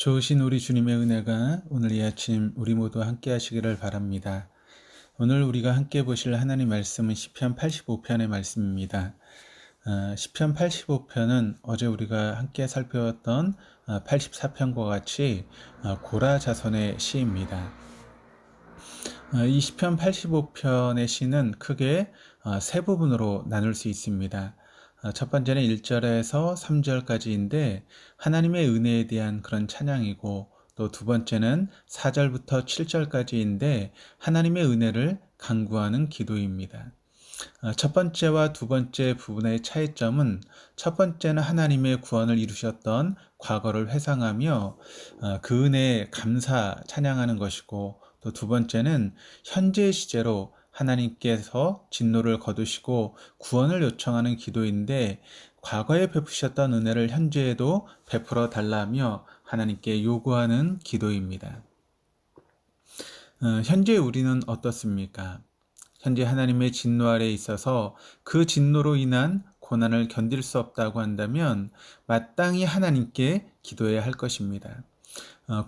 좋으신 우리 주님의 은혜가 오늘 이 아침 우리 모두 함께 하시기를 바랍니다. 오늘 우리가 함께 보실 하나님 말씀은 시편 85편의 말씀입니다. 시편 85편은 어제 우리가 함께 살펴봤던 84편과 같이 고라 자손의 시입니다. 이 시편 85편의 시는 크게 세 부분으로 나눌 수 있습니다. 첫 번째는 1절에서 3절까지인데 하나님의 은혜에 대한 그런 찬양이고, 또 두 번째는 4절부터 7절까지인데 하나님의 은혜를 간구하는 기도입니다. 첫 번째와 두 번째 부분의 차이점은, 첫 번째는 하나님의 구원을 이루셨던 과거를 회상하며 그 은혜에 감사 찬양하는 것이고, 또 두 번째는 현재의 시제로 하나님께서 진노를 거두시고 구원을 요청하는 기도인데, 과거에 베푸셨던 은혜를 현재에도 베풀어 달라며 하나님께 요구하는 기도입니다. 현재 우리는 어떻습니까? 현재 하나님의 진노 아래에 있어서 그 진노로 인한 고난을 견딜 수 없다고 한다면 마땅히 하나님께 기도해야 할 것입니다.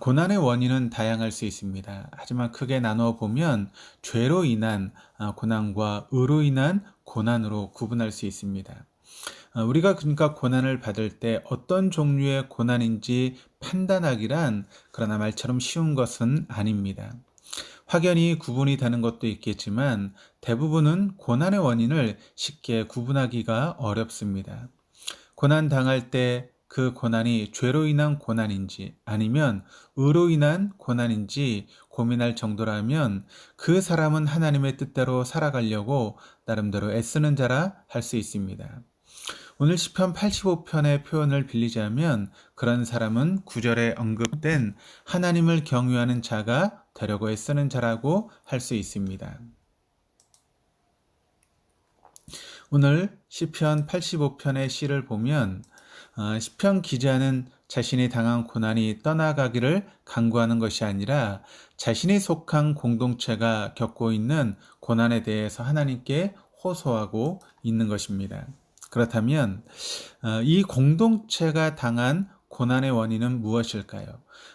고난의 원인은 다양할 수 있습니다. 하지만 크게 나누어 보면 죄로 인한 고난과 의로 인한 고난으로 구분할 수 있습니다. 우리가 그러니까 고난을 받을 때 어떤 종류의 고난인지 판단하기란 그러나 말처럼 쉬운 것은 아닙니다. 확연히 구분이 되는 것도 있겠지만 대부분은 고난의 원인을 쉽게 구분하기가 어렵습니다. 고난 당할 때 그 고난이 죄로 인한 고난인지 아니면 의로 인한 고난인지 고민할 정도라면 그 사람은 하나님의 뜻대로 살아가려고 나름대로 애쓰는 자라 할 수 있습니다. 오늘 시편 85편의 표현을 빌리자면 그런 사람은 9절에 언급된 하나님을 경유하는 자가 되려고 애쓰는 자라고 할 수 있습니다. 오늘 시편 85편의 시를 보면 시편 기자는 자신이 당한 고난이 떠나가기를 간구하는 것이 아니라 자신이 속한 공동체가 겪고 있는 고난에 대해서 하나님께 호소하고 있는 것입니다. 그렇다면 이 공동체가 당한 고난의 원인은 무엇일까요?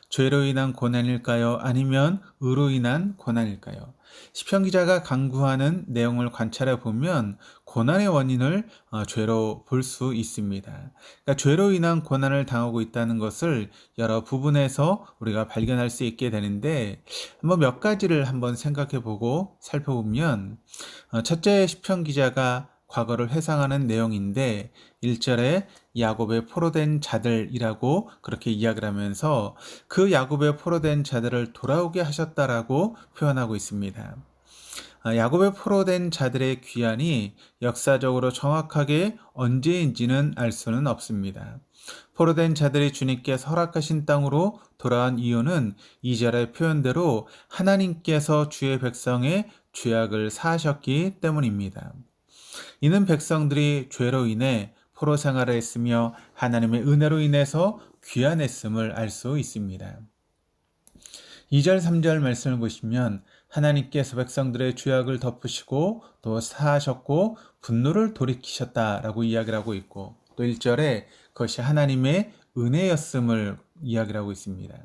죄로 인한 고난일까요? 아니면 의로 인한 고난일까요? 시편 기자가 간구하는 내용을 관찰해 보면 고난의 원인을 죄로 볼 수 있습니다. 그러니까 죄로 인한 고난을 당하고 있다는 것을 여러 부분에서 우리가 발견할 수 있게 되는데, 한번 몇 가지를 한번 생각해 보고 살펴보면, 첫째, 시편 기자가 과거를 회상하는 내용인데 1절에 야곱의 포로된 자들이라고 그렇게 이야기를 하면서 그 야곱의 포로된 자들을 돌아오게 하셨다라고 표현하고 있습니다. 야곱의 포로된 자들의 귀환이 역사적으로 정확하게 언제인지는 알 수는 없습니다. 포로된 자들이 주님께서 허락하신 땅으로 돌아온 이유는 2절의 표현대로 하나님께서 주의 백성의 죄악을 사하셨기 때문입니다. 이는 백성들이 죄로 인해 포로 생활을 했으며 하나님의 은혜로 인해서 귀환했음을 알 수 있습니다. 2절 3절 말씀을 보시면 하나님께서 백성들의 죄악을 덮으시고 또 사하셨고 분노를 돌이키셨다라고 이야기를 하고 있고, 또 1절에 그것이 하나님의 은혜였음을 이야기를 하고 있습니다.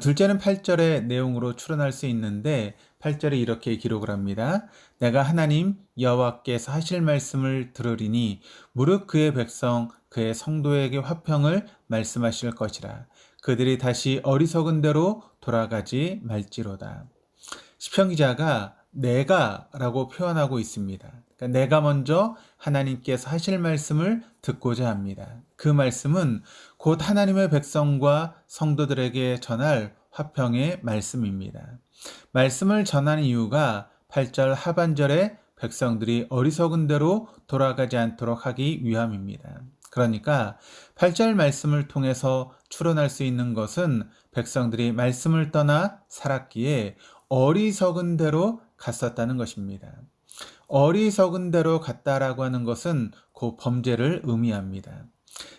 둘째는 8절의 내용으로 추론할 수 있는데 8절에 이렇게 기록을 합니다. 내가 하나님 여호와께서 하실 말씀을 들으리니 무릇 그의 백성 그의 성도에게 화평을 말씀하실 것이라. 그들이 다시 어리석은 대로 돌아가지 말지로다. 시편 기자가 내가라고 표현하고 있습니다. 그러니까 내가 먼저 하나님께서 하실 말씀을 듣고자 합니다. 그 말씀은 곧 하나님의 백성과 성도들에게 전할 화평의 말씀입니다. 말씀을 전하는 이유가 8절 하반절에 백성들이 어리석은 대로 돌아가지 않도록 하기 위함입니다. 그러니까 8절 말씀을 통해서 추론할 수 있는 것은 백성들이 말씀을 떠나 살았기에 어리석은 대로 갔었다는 것입니다. 어리석은 대로 갔다라고 하는 것은 그 범죄를 의미합니다.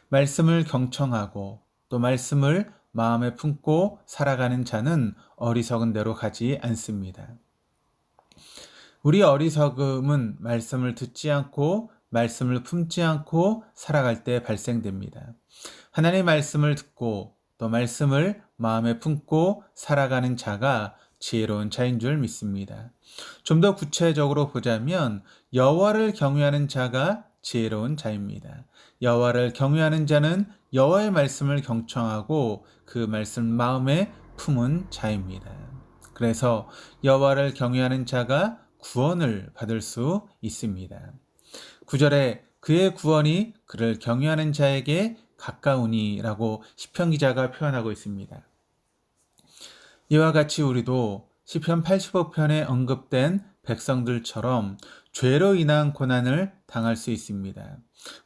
말씀을 경청하고 또 말씀을 마음에 품고 살아가는 자는 어리석은 대로 가지 않습니다. 우리 어리석음은 말씀을 듣지 않고 말씀을 품지 않고 살아갈 때 발생됩니다. 하나님의 말씀을 듣고 또 말씀을 마음에 품고 살아가는 자가 지혜로운 자인 줄 믿습니다. 좀 더 구체적으로 보자면 여호와를 경외하는 자가 지혜로운 자입니다. 여호와를 경외하는 자는 여호와의 말씀을 경청하고 그 말씀 마음에 품은 자입니다. 그래서 여호와를 경외하는 자가 구원을 받을 수 있습니다. 9절에 그의 구원이 그를 경외하는 자에게 가까우니라고 시편 기자가 표현하고 있습니다. 이와 같이 우리도 시편 85편에 언급된 백성들처럼 죄로 인한 고난을 당할 수 있습니다.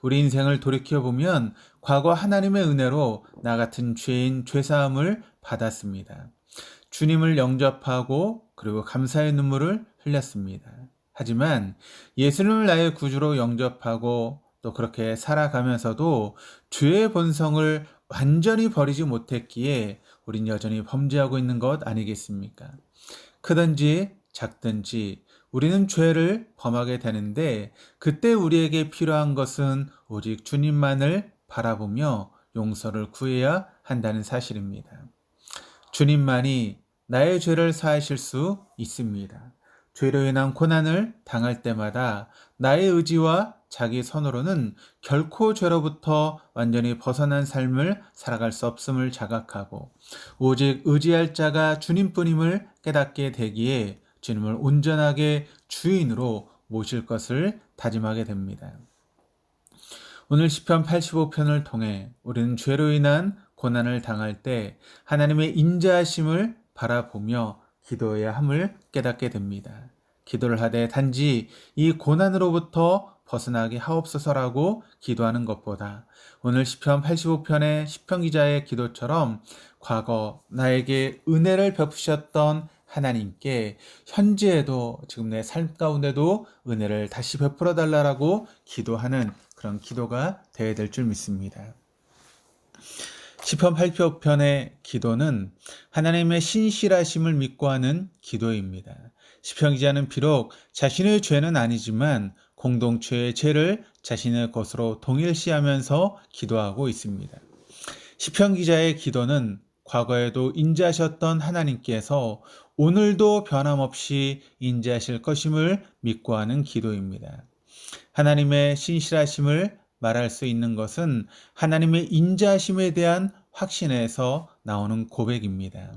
우리 인생을 돌이켜보면 과거 하나님의 은혜로 나 같은 죄인 죄사함을 받았습니다. 주님을 영접하고 그리고 감사의 눈물을 흘렸습니다. 하지만 예수님을 나의 구주로 영접하고 또 그렇게 살아가면서도 죄의 본성을 완전히 버리지 못했기에 우린 여전히 범죄하고 있는 것 아니겠습니까? 크든지 작든지 우리는 죄를 범하게 되는데 그때 우리에게 필요한 것은 오직 주님만을 바라보며 용서를 구해야 한다는 사실입니다. 주님만이 나의 죄를 사하실 수 있습니다. 죄로 인한 고난을 당할 때마다 나의 의지와 자기 선으로는 결코 죄로부터 완전히 벗어난 삶을 살아갈 수 없음을 자각하고 오직 의지할 자가 주님뿐임을 깨닫게 되기에 주님을 온전하게 주인으로 모실 것을 다짐하게 됩니다. 오늘 시편 85편을 통해 우리는 죄로 인한 고난을 당할 때 하나님의 인자하심을 바라보며 기도해야 함을 깨닫게 됩니다. 기도를 하되 단지 이 고난으로부터 벗어나게 하옵소서라고 기도하는 것보다 오늘 시편 85편의 시편 기자의 기도처럼 과거 나에게 은혜를 베푸셨던 하나님께 현재에도 지금 내 삶 가운데도 은혜를 다시 베풀어 달라고 기도하는 그런 기도가 되어야 될 줄 믿습니다. 시편 8편의 기도는 하나님의 신실하심을 믿고 하는 기도입니다. 시편 기자는 비록 자신의 죄는 아니지만 공동체의 죄를 자신의 것으로 동일시하면서 기도하고 있습니다. 시편 기자의 기도는 과거에도 인자하셨던 하나님께서 오늘도 변함없이 인자하실 것임을 믿고 하는 기도입니다. 하나님의 신실하심을 말할 수 있는 것은 하나님의 인자하심에 대한 확신에서 나오는 고백입니다.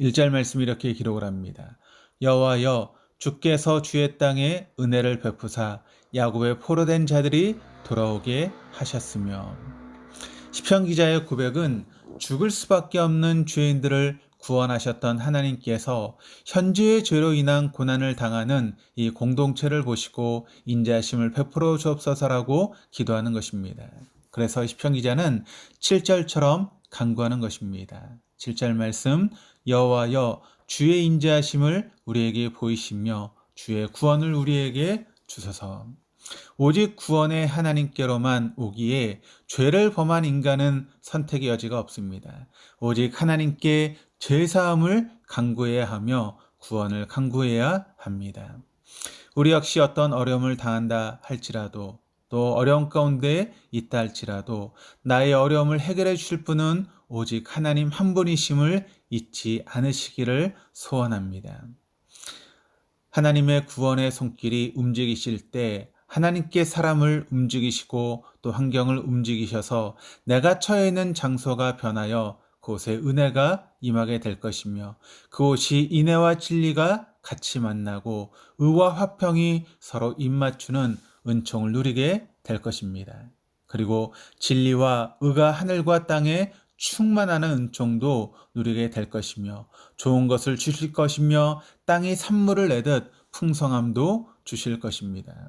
1절 말씀 이렇게 기록을 합니다. 여호와여 주께서 주의 땅에 은혜를 베푸사 야곱의 포로된 자들이 돌아오게 하셨으며 시편 기자의 고백은 죽을 수밖에 없는 죄인들을 구원하셨던 하나님께서 현재의 죄로 인한 고난을 당하는 이 공동체를 보시고 인자하심을 베풀어 주옵소서라고 기도하는 것입니다. 그래서 시편 기자는 7절처럼 간구하는 것입니다. 7절 말씀 여호와여 주의 인자하심을 우리에게 보이시며 주의 구원을 우리에게 주소서. 오직 구원의 하나님께로만 오기에 죄를 범한 인간은 선택의 여지가 없습니다. 오직 하나님께 죄사함을 간구해야 하며 구원을 간구해야 합니다. 우리 역시 어떤 어려움을 당한다 할지라도 또 어려움 가운데 있다 할지라도 나의 어려움을 해결해 주실 분은 오직 하나님 한 분이심을 잊지 않으시기를 소원합니다. 하나님의 구원의 손길이 움직이실 때 하나님께 사람을 움직이시고 또 환경을 움직이셔서 내가 처해 있는 장소가 변하여 그곳에 은혜가 임하게 될 것이며 그곳이 인애와 진리가 같이 만나고 의와 화평이 서로 입맞추는 은총을 누리게 될 것입니다. 그리고 진리와 의가 하늘과 땅에 충만하는 은총도 누리게 될 것이며 좋은 것을 주실 것이며 땅이 산물을 내듯 풍성함도 주실 것입니다.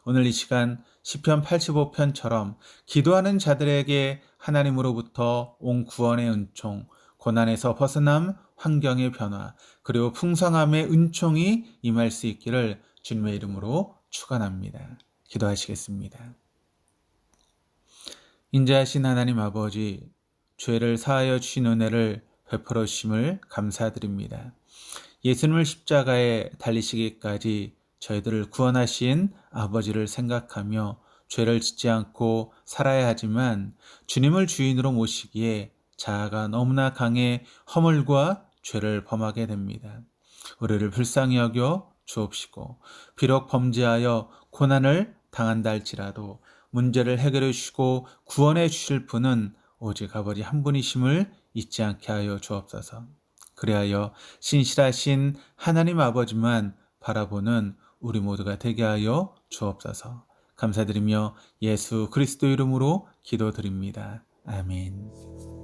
오늘 이 시간 시편 85편처럼 기도하는 자들에게 하나님으로부터 온 구원의 은총, 고난에서 벗어남, 환경의 변화, 그리고 풍성함의 은총이 임할 수 있기를 주님의 이름으로 축원합니다. 기도하시겠습니다. 인자하신 하나님 아버지, 죄를 사하여 주신 은혜를 베풀어 주심을 감사드립니다. 예수님을 십자가에 달리시기까지 저희들을 구원하신 아버지를 생각하며 죄를 짓지 않고 살아야 하지만 주님을 주인으로 모시기에 자아가 너무나 강해 허물과 죄를 범하게 됩니다. 우리를 불쌍히 여겨 주옵시고 비록 범죄하여 고난을 당한다 할지라도 문제를 해결해 주시고 구원해 주실 분은 오직 아버지 한 분이심을 잊지 않게 하여 주옵소서. 그리하여 신실하신 하나님 아버지만 바라보는 우리 모두가 되게 하여 주옵소서. 감사드리며 예수 그리스도 이름으로 기도드립니다. 아멘.